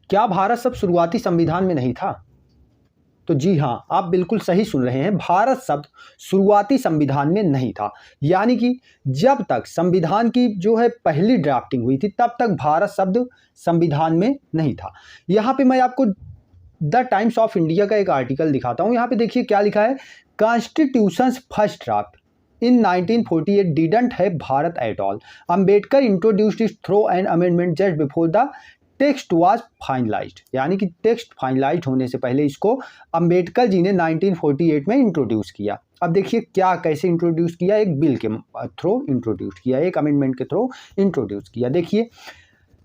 क्या भारत शब्द शुरुआती संविधान में नहीं था? तो जी हाँ, आप बिल्कुल सही सुन रहे हैं, भारत शब्द शुरुआती संविधान में नहीं था। यानी कि जब तक संविधान की जो है पहली ड्राफ्टिंग हुई थी, तब तक भारत शब्द संविधान में नहीं था। यहाँ पे मैं आपको द टाइम्स ऑफ इंडिया का एक आर्टिकल दिखाता हूँ। यहाँ पे देखिए क्या लिखा है, constitutions first draft in 1948 didn't have Bharat at all. Ambedkar introduced it through an amendment just before the text was finalised. यानी कि टेक्स्ट फाइनलाइज्ड होने से पहले इसको अंबेडकर जी ने 1948 में इंट्रोड्यूस किया। अब देखिए क्या कैसे इंट्रोड्यूस किया, एक बिल के थ्रू इंट्रोड्यूस किया, एक अमेंडमेंट के थ्रू इंट्रोड्यूस किया। देखिए,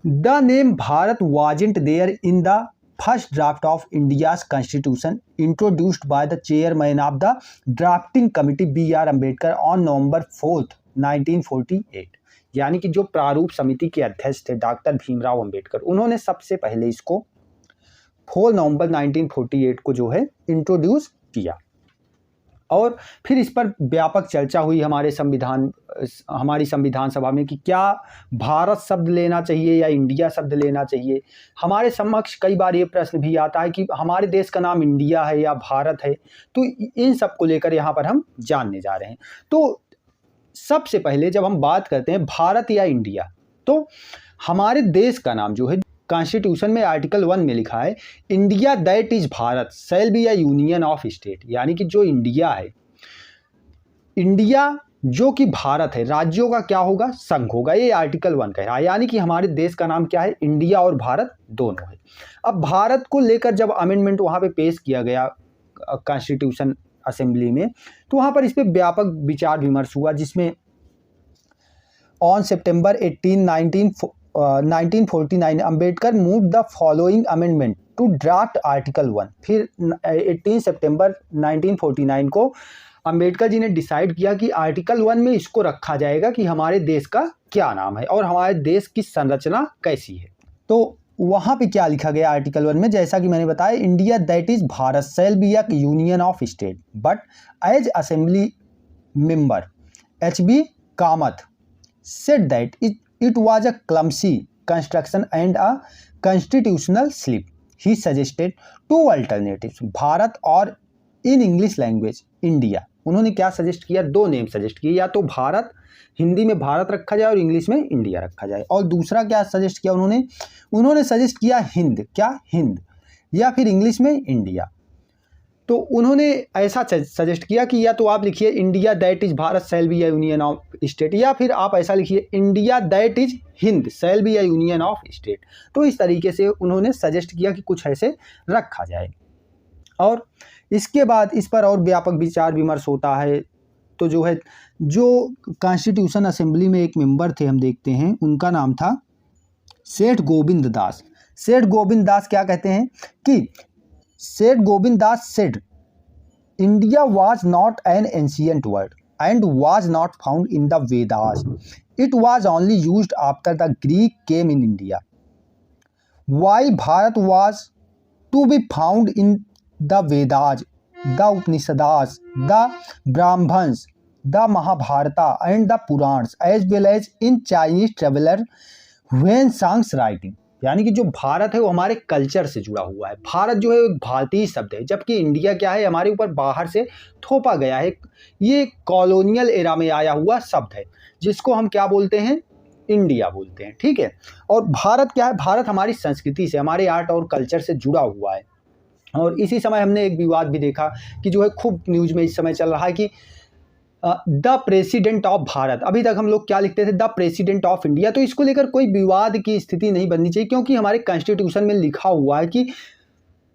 the name Bharat wasn't there in the first draft of India's constitution introduced by the chairman of the drafting committee B.R. Ambedkar on November 4, 1948। यानी कि जो प्रारूप समिति के अध्यक्ष थे डॉक्टर भीमराव अंबेडकर, उन्होंने सबसे पहले इसको 4 नवंबर 1948 को जो है इंट्रोड्यूस किया। और फिर इस पर व्यापक चर्चा हुई हमारी संविधान सभा में कि क्या भारत शब्द लेना चाहिए या इंडिया शब्द लेना चाहिए। हमारे समक्ष कई बार ये प्रश्न भी आता है कि हमारे देश का नाम इंडिया है या भारत है। तो इन सब को लेकर यहाँ पर हम जानने जा रहे हैं। तो सबसे पहले जब हम बात करते हैं भारत या इंडिया, तो हमारे देश का नाम जो है कॉन्स्टिट्यूशन में आर्टिकल 1 में लिखा है, India that is Bharat shall be a union of state. यानी कि जो इंडिया है, इंडिया जो कि भारत है, राज्यों का क्या होगा, संघ होगा। ये आर्टिकल 1 कह रहा है। यानी कि हमारे देश का नाम क्या है, इंडिया और भारत दोनों है। अब भारत को लेकर जब अमेंडमेंट वहाँ पे पेश किया गया कॉन्स्टिट्यूशन असेंबली में, तो वहाँ पर इस पर व्यापक विचार विमर्श हुआ, जिसमें on September 18, 1949 Ambedkar move the following amendment to draft article 1। फिर 18 सितंबर 1949 को अम्बेडकर जी ने डिसाइड किया कि आर्टिकल 1 में इसको रखा जाएगा कि हमारे देश का क्या नाम है और हमारे देश की संरचना कैसी है। तो वहाँ पे क्या लिखा गया आर्टिकल 1 में, जैसा कि मैंने बताया, India that is Bharat shall be a union of state but as assembly member HB Kamath said that it was a clumsy construction and a constitutional slip. He suggested two alternatives, Bharat और in English language India। उन्होंने क्या suggest किया, दो name suggest किए, या तो भारत, हिंदी में भारत रखा जाए और इंग्लिश में इंडिया रखा जाए, और दूसरा क्या सजेस्ट किया उन्होंने सजेस्ट किया हिंद, क्या हिंद, या फिर इंग्लिश में इंडिया। तो उन्होंने ऐसा सजेस्ट किया कि या तो आप लिखिए India that is Bharat shall be a union of state, या फिर आप ऐसा लिखिए India that is Hind shell be a union of state. तो इस तरीके से उन्होंने सजेस्ट किया कि कुछ ऐसे रखा जाए। और इसके बाद इस पर और व्यापक विचार विमर्श होता है। तो जो कॉन्स्टिट्यूशन असेंबली में एक मेंबर थे, हम देखते हैं, उनका नाम था सेठ गोविंद दास। सेठ गोविंद दास क्या कहते हैं कि Seth Gobind Das said, India was not an ancient word and was not found in the Vedas. It was only used after the Greek came in India. Why Bharat was to be found in the Vedas, the Upanishads, the Brahmans, the Mahabharata and the Purans, as well as in Chinese traveler Huan-Sang's writing। यानी कि जो भारत है वो हमारे culture से जुड़ा हुआ है। भारत जो है एक भारतीय शब्द है, जबकि इंडिया क्या है, हमारे ऊपर बाहर से थोपा गया है। ये कॉलोनियल एरा में आया हुआ शब्द है, जिसको हम क्या बोलते हैं, इंडिया बोलते हैं। ठीक है। और भारत क्या है, भारत हमारी संस्कृति से, हमारे आर्ट और कल्चर से जुड़ा हुआ है। और इसी समय हमने एक विवाद भी देखा कि जो है खूब न्यूज़ में इस समय चल रहा है कि द प्रेसिडेंट ऑफ भारत, अभी तक हम लोग क्या लिखते थे, द प्रेसिडेंट ऑफ इंडिया। तो इसको लेकर कोई विवाद की स्थिति नहीं बननी चाहिए, क्योंकि हमारे कॉन्स्टिट्यूशन में लिखा हुआ है कि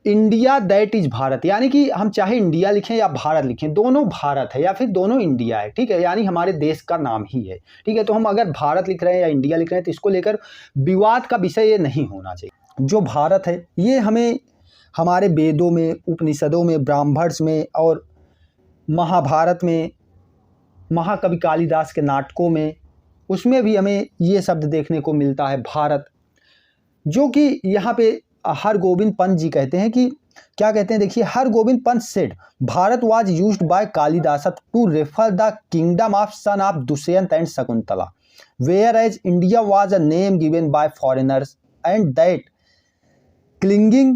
इंडिया दैट इज भारत। यानी कि हम चाहे इंडिया लिखें या भारत लिखें, दोनों भारत है या फिर दोनों इंडिया है। ठीक है, यानी हमारे देश का नाम ही है। ठीक है, तो हम अगर भारत लिख रहे हैं या इंडिया लिख रहे हैं तो इसको लेकर विवाद का विषय ये नहीं होना चाहिए। जो भारत है ये हमें हमारे वेदों में, उपनिषदों में, ब्राह्मण्स में और महाभारत में, महाकवि कालिदास के नाटकों में, उसमें भी हमें ये शब्द देखने को मिलता है भारत। जो कि यहाँ पे हरगोविंद पंत जी कहते हैं कि क्या कहते हैं, देखिए, Hargovind Pant said Bharat was used by Kalidas to refer the kingdom of son of Dushyant and Shakuntala, whereas India was a name given by foreigners and that clinging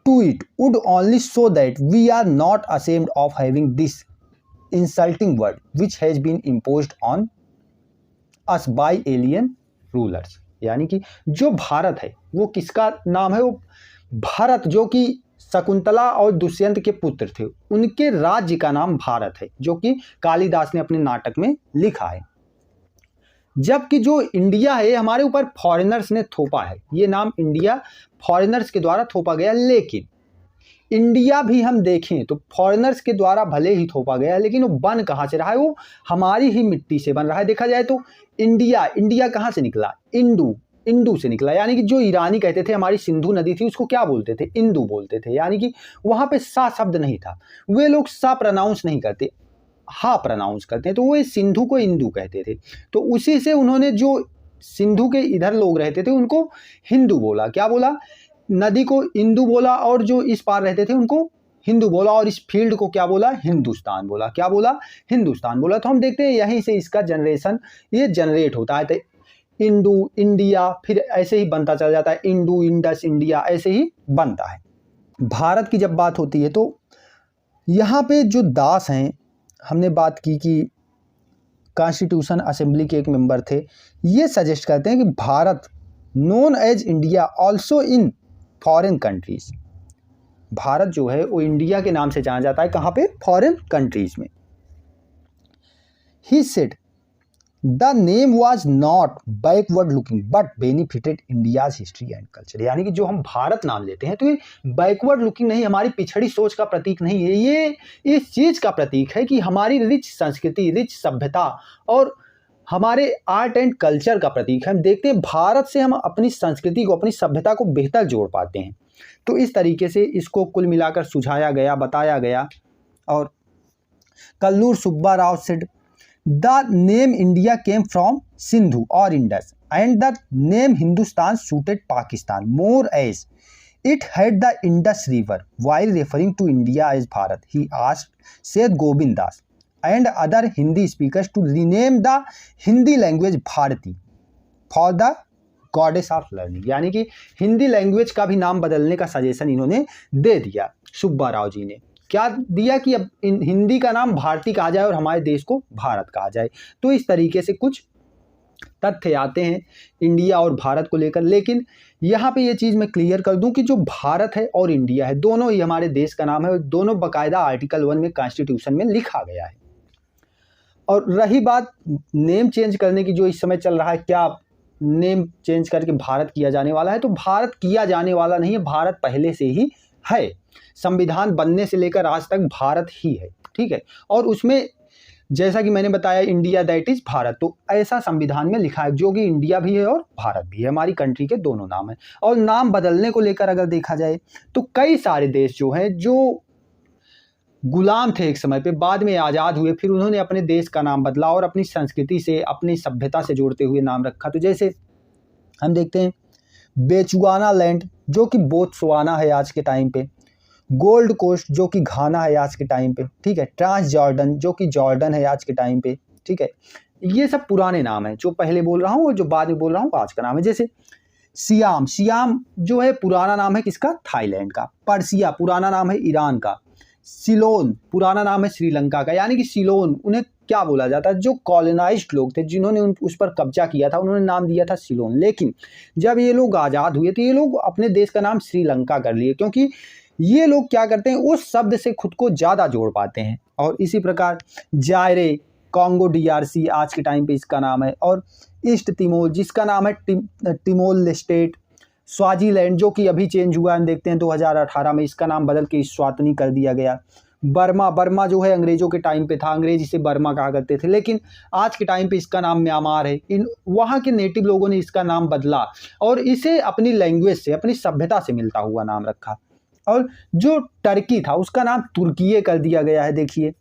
to it would only show that we are not ashamed of having this insulting word which has been imposed on us by alien rulers। यानी कि जो भारत है वो किसका नाम है? वो भारत, जो कि शकुंतला और दुष्यंत के पुत्र थे, उनके राज्य का नाम भारत है, जो कि कालिदास ने अपने नाटक में लिखा है। जबकि जो इंडिया है हमारे ऊपर फॉरेनर्स ने थोपा है, ये नाम इंडिया फॉरेनर्स के द्वारा थोपा गया। लेकिन इंडिया भी हम देखें तो फॉरेनर्स के द्वारा भले ही थोपा गया है, लेकिन वो बन कहाँ से रहा है? वो हमारी ही मिट्टी से बन रहा है। देखा जाए तो इंडिया कहाँ से निकला? इंडू से निकला। यानी कि जो ईरानी कहते थे हमारी सिंधु नदी थी उसको क्या बोलते थे? इंदू बोलते थे। यानी कि वहाँ पे सा शब्द नहीं था, वे लोग सा प्रोनाउंस नहीं करते, हा प्रोनाउंस करते हैं, तो वो सिंधु को इंदू कहते थे। तो उसी से उन्होंने जो सिंधु के इधर लोग रहते थे उनको हिंदू बोला। क्या बोला? नदी को इंदू बोला, और जो इस पार रहते थे उनको हिंदू बोला, और इस फील्ड को क्या बोला? हिंदुस्तान बोला। क्या बोला? हिंदुस्तान बोला। तो हम देखते हैं यहीं से इसका जनरेशन ये जनरेट होता है। तो इंडू, इंडिया, फिर ऐसे ही बनता चला जाता है, इंडू, इंडस, इंडिया, ऐसे ही बनता है। भारत की जब बात होती है तो यहाँ पे जो दास हैं, हमने बात की कि कॉन्स्टिट्यूशन असेंबली के एक मेंबर थे, ये सजेस्ट करते हैं कि Bharat known as India also in foreign countries. Bharat जो है वो इंडिया के नाम से जाना जाता है, कहाँ पे? फॉरेन कंट्रीज में। He said the name was not backward looking but benefited India's history and culture. यानी कि जो हम भारत नाम लेते हैं तो ये बैकवर्ड लुकिंग नहीं, हमारी पिछड़ी सोच का प्रतीक नहीं है, ये इस चीज़ का प्रतीक है कि हमारी रिच संस्कृति, रिच सभ्यता और हमारे आर्ट एंड कल्चर का प्रतीक है। हम देखते हैं भारत से हम अपनी संस्कृति को, अपनी सभ्यता को बेहतर जोड़ पाते हैं। तो इस तरीके से इसको कुल मिलाकर सुझाया गया, बताया गया। और Kallur Subba Rao said the name India came from Sindhu or Indus and the name Hindustan suited Pakistan more as it had the Indus river while referring to India as Bharat. He asked Seth Govind Das and other Hindi speakers to rename the Hindi language Bharti for the goddess of learning। यानी कि Hindi language का भी नाम बदलने का suggestion इन्होंने दे दिया, सुब्बा राव जी ने। क्या दिया कि अब हिंदी का नाम भारती कहा जाए और हमारे देश को भारत कहा जाए। तो इस तरीके से कुछ तथ्य आते हैं इंडिया और भारत को लेकर। लेकिन यहाँ पे ये चीज़ मैं क्लियर कर दूं कि जो भारत है और इंडिया है दोनों ही हमारे देश का नाम है, और दोनों बाकायदा आर्टिकल 1 में कॉन्स्टिट्यूशन में लिखा गया है। और रही बात नेम चेंज करने की, जो इस समय चल रहा है, क्या नेम चेंज करके भारत किया जाने वाला है? तो भारत किया जाने वाला नहीं है, भारत पहले से ही है। संविधान बनने से लेकर आज तक भारत ही है, ठीक है। और उसमें जैसा कि मैंने बताया इंडिया दैट इज भारत, तो ऐसा संविधान में लिखा है जो कि इंडिया भी है और भारत भी है, हमारी कंट्री के दोनों नाम है। और नाम बदलने को लेकर अगर देखा जाए तो कई सारे देश जो हैं जो गुलाम थे एक समय पे, बाद में आज़ाद हुए, फिर उन्होंने अपने देश का नाम बदला और अपनी संस्कृति से, अपनी सभ्यता से जोड़ते हुए नाम रखा। तो जैसे हम देखते हैं बेचुआना लैंड जो कि बोत्सवाना है आज के टाइम पे, गोल्ड कोस्ट जो कि घाना है आज के टाइम पे, ठीक है, ट्रांस जॉर्डन जो कि जॉर्डन है आज के टाइम पे, ठीक है। ये सब पुराने नाम हैं, जो पहले बोल रहा हूँ और जो बाद में बोल रहा हूँ आज का नाम है। जैसे सियाम जो है पुराना नाम है किसका? थाईलैंड का। पर्सिया पुराना नाम है ईरान का। सिलोन पुराना नाम है श्रीलंका का। यानी कि सिलोन उन्हें क्या बोला जाता है? जो कॉलोनाइज्ड लोग थे, जिन्होंने उस पर कब्जा किया था, उन्होंने नाम दिया था सिलोन। लेकिन जब ये लोग आज़ाद हुए तो ये लोग अपने देश का नाम श्रीलंका कर लिए, क्योंकि ये लोग क्या करते हैं, उस शब्द से खुद को ज़्यादा जोड़ पाते हैं। और इसी प्रकार जायरे, कॉन्गो DRC आज के टाइम पे इसका नाम है, और ईस्ट तिमोर जिसका नाम है टिमोर लेस्टेट, स्वाजीलैंड जो कि अभी चेंज हुआ, हम देखते हैं 2018 में इसका नाम बदल के स्वातनी कर दिया गया। बर्मा जो है अंग्रेज़ों के टाइम पे था, अंग्रेज इसे बर्मा कहा करते थे, लेकिन आज के टाइम पे इसका नाम म्यांमार है। इन वहाँ के नेटिव लोगों ने इसका नाम बदला और इसे अपनी लैंग्वेज से, अपनी सभ्यता से मिलता हुआ नाम रखा। और जो टर्की था उसका नाम तुर्कीये कर दिया गया है। देखिए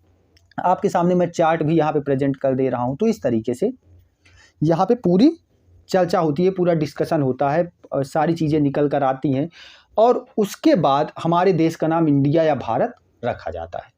आपके सामने मैं चार्ट भी यहाँ पे प्रेजेंट कर दे रहा हूँ। तो इस तरीके से यहाँ पे पूरी चर्चा होती है, पूरा डिस्कशन होता है, और सारी चीज़ें निकल कर आती हैं, और उसके बाद हमारे देश का नाम इंडिया या भारत रखा जाता है।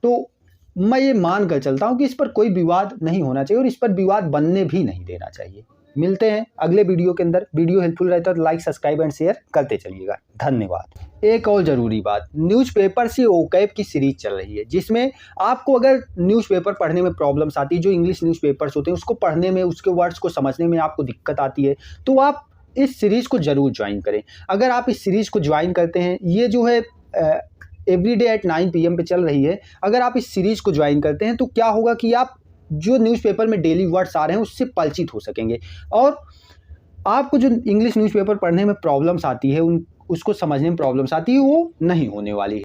तो मैं ये मान कर चलता हूँ कि इस पर कोई विवाद नहीं होना चाहिए और इस पर विवाद बनने भी नहीं देना चाहिए। मिलते हैं अगले वीडियो के अंदर। वीडियो हेल्पफुल रहता है तो लाइक, सब्सक्राइब एंड शेयर करते चलिएगा। धन्यवाद। एक और ज़रूरी बात, न्यूज़पेपर से ओकैब की सीरीज चल रही है, जिसमें आपको अगर न्यूज़पेपर पढ़ने में प्रॉब्लम्स आती है, जो इंग्लिश न्यूज़पेपर्स होते हैं उसको पढ़ने में, उसके वर्ड्स को समझने में आपको दिक्कत आती है, तो आप इस सीरीज़ को ज़रूर ज्वाइन करें। अगर आप इस सीरीज़ को ज्वाइन करते हैं, ये जो है एवरीडे एट 9 PM पे चल रही है, अगर आप इस सीरीज़ को ज्वाइन करते हैं तो क्या होगा कि आप जो न्यूज़पेपर में डेली वर्ड्स आ रहे हैं उससे परिचित हो सकेंगे, और आपको जो इंग्लिश न्यूज़पेपर पढ़ने में प्रॉब्लम्स आती है, उसको समझने में प्रॉब्लम्स आती है, वो नहीं होने वाली है।